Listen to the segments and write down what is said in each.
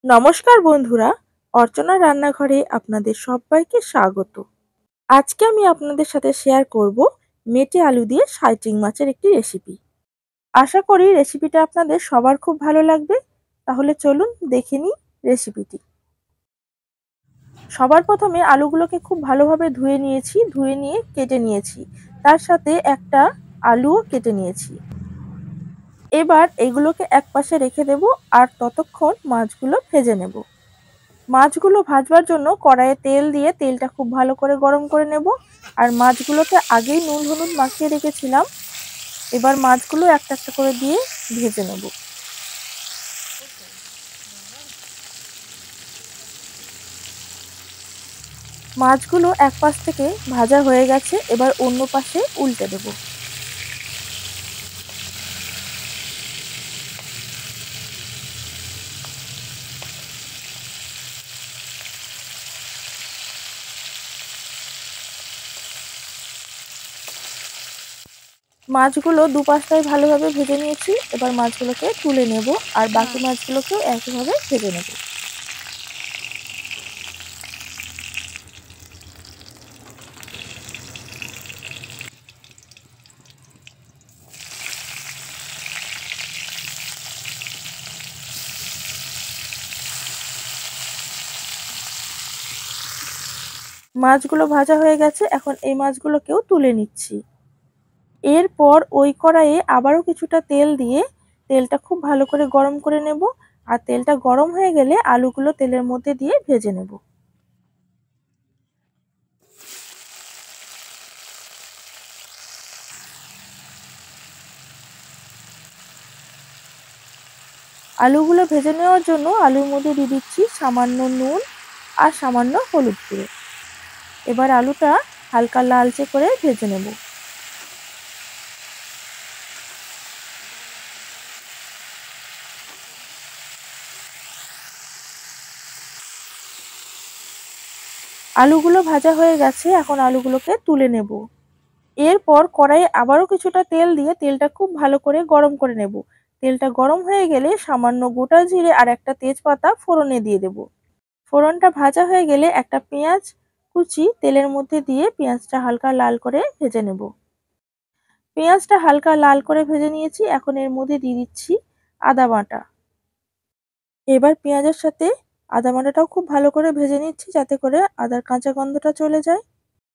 নমস্কার বন্ধুরা, অর্চনা রান্নাঘরে আপনাদের সবাইকে স্বাগত। আজকে আমি আপনাদের সাথে শেয়ার করব মেটে আলু দিয়ে সাইটিং মাছের একটি রেসিপি। আশা করি রেসিপিটা আপনাদের সবার খুব ভালো লাগবে। তাহলে চলুন দেখে নিই রেসিপিটি। সবার প্রথমে আলুগুলোকে খুব ভালোভাবে ধুয়ে নিয়ে কেটে নিয়েছি। তার সাথে একটা আলুও কেটে নিয়েছি। এবার এগুলোকে একপাশে রেখে দেব আর ততক্ষণ মাছগুলো ভেজে নেব। মাছগুলো ভাজবার জন্য কড়াইয়ে তেল দিয়ে তেলটা খুব ভালো করে গরম করে নেব। আর মাছগুলোকে আগেই নুন হলুদ মাখিয়ে রেখেছিলাম। এবার মাছগুলো একটা একটা করে দিয়ে ভেজে নেব। মাছগুলো এক পাশ থেকে ভাজা হয়ে গেছে, এবার অন্য পাশে উল্টে দেব। মাছগুলো দুপাশটাই ভালোভাবে ভেজে নিয়েছি। এবার মাছগুলোকে তুলে নেব আর বাকি মাছগুলোকেও একইভাবে ভেজে নেব। মাছগুলো ভাজা হয়ে গেছে, এখন এই মাছগুলোকেও তুলে নিচ্ছি। এরপর ওই কড়াইয়ে আবারও কিছুটা তেল দিয়ে তেলটা খুব ভালো করে গরম করে নেব। আর তেলটা গরম হয়ে গেলে আলুগুলো তেলের মধ্যে দিয়ে ভেজে নেব। আলুগুলো ভেজে নেওয়ার জন্য আলুর মধ্যে দিয়ে দিচ্ছি সামান্য নুন আর সামান্য হলুদ গুঁড়ো। এবার আলুটা হালকা লালচে করে ভেজে নেব। আলুগুলো ভাজা হয়ে গেছে, এখন আলুগুলোকে তুলে নেব। এরপর কড়াইয়ে আবারও কিছুটা তেল দিয়ে তেলটা খুব ভালো করে গরম করে নেব। তেলটা গরম হয়ে গেলে সামান্য গোটা জিরে আর একটা তেজপাতা ফোড়নে দিয়ে দেব। ফোড়নটা ভাজা হয়ে গেলে একটা পেঁয়াজ কুচি তেলের মধ্যে দিয়ে পেঁয়াজটা হালকা লাল করে ভেজে নেব। পেঁয়াজটা হালকা লাল করে ভেজে নিয়েছি, এখন এর মধ্যে দিয়ে দিচ্ছি আদা বাটা। এবার পেঁয়াজের সাথে আদা বাটাটাও খুব ভালো করে ভেজে নিচ্ছি, যাতে করে আদার কাঁচা গন্ধটা চলে যায়।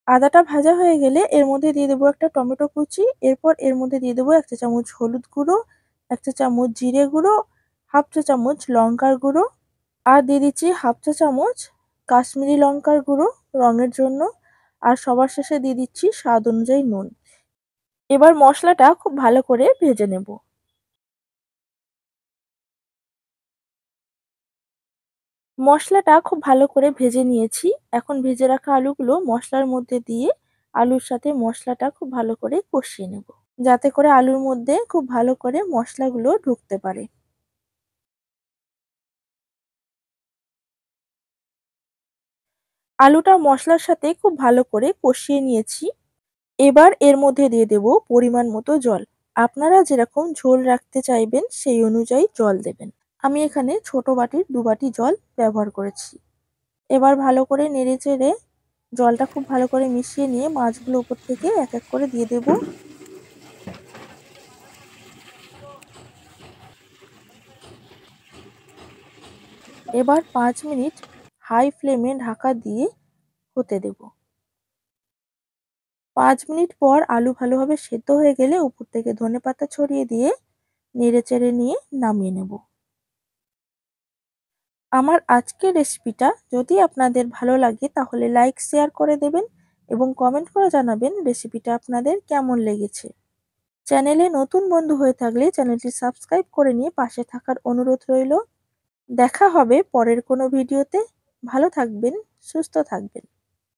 আদাটা ভাজা হয়ে গেলে এর মধ্যে দিয়ে দেবো একটা টমেটো কুচি। এরপর এর মধ্যে দিয়ে দেবো 1 চা চামচ হলুদ গুঁড়ো, 1 চা চামচ জিরে গুঁড়ো, 1/2 চা চামচ লঙ্কার গুঁড়ো আর দিয়ে দিচ্ছি 1/2 চা চামচ কাশ্মীরি লঙ্কার গুঁড়ো রঙের জন্য। আর সবার শেষে দিয়ে দিচ্ছি স্বাদ অনুযায়ী নুন। এবার মশলাটা খুব ভালো করে ভেজে নেব। মশলাটা খুব ভালো করে ভেজে নিয়েছি। এখন ভেজে রাখা আলুগুলো মশলার মধ্যে দিয়ে আলুর সাথে মশলাটা খুব ভালো করে কষিয়ে নেব, যাতে করে আলুর মধ্যে খুব ভালো করে মশলাগুলো ঢুকতে পারে। আলুটা মশলার সাথে খুব ভালো করে কষিয়ে নিয়েছি। এবার এর মধ্যে দিয়ে দেব পরিমাণ মতো জল। আপনারা যেরকম ঝোল রাখতে চাইবেন সেই অনুযায়ী জল দেবেন। আমি এখানে ছোট বাটির 2 বাটি জল ব্যবহার করেছি। এবার ভালো করে নেড়েচেড়ে জলটা খুব ভালো করে মিশিয়ে নিয়ে মাছগুলো উপর থেকে এক এক করে দিয়ে দেব। এবার 5 মিনিট হাই ফ্লেমে ঢাকা দিয়ে হতে দেব। 5 মিনিট পর আলু ভালোভাবে সেদ্ধ হয়ে গেলে উপর থেকে ধনেপাতা ছড়িয়ে দিয়ে নেড়েচেড়ে নিয়ে নামিয়ে নেব। আমার আজকের রেসিপিটা যদি আপনাদের ভালো লাগে তাহলে লাইক শেয়ার করে দেবেন এবং কমেন্ট করে জানাবেন রেসিপিটা আপনাদের কেমন লেগেছে। চ্যানেলে নতুন বন্ধু হয়ে থাকলে চ্যানেলটি সাবস্ক্রাইব করে নিয়ে পাশে থাকার অনুরোধ রইল। দেখা হবে পরের কোনো ভিডিওতে। ভালো থাকবেন, সুস্থ থাকবেন।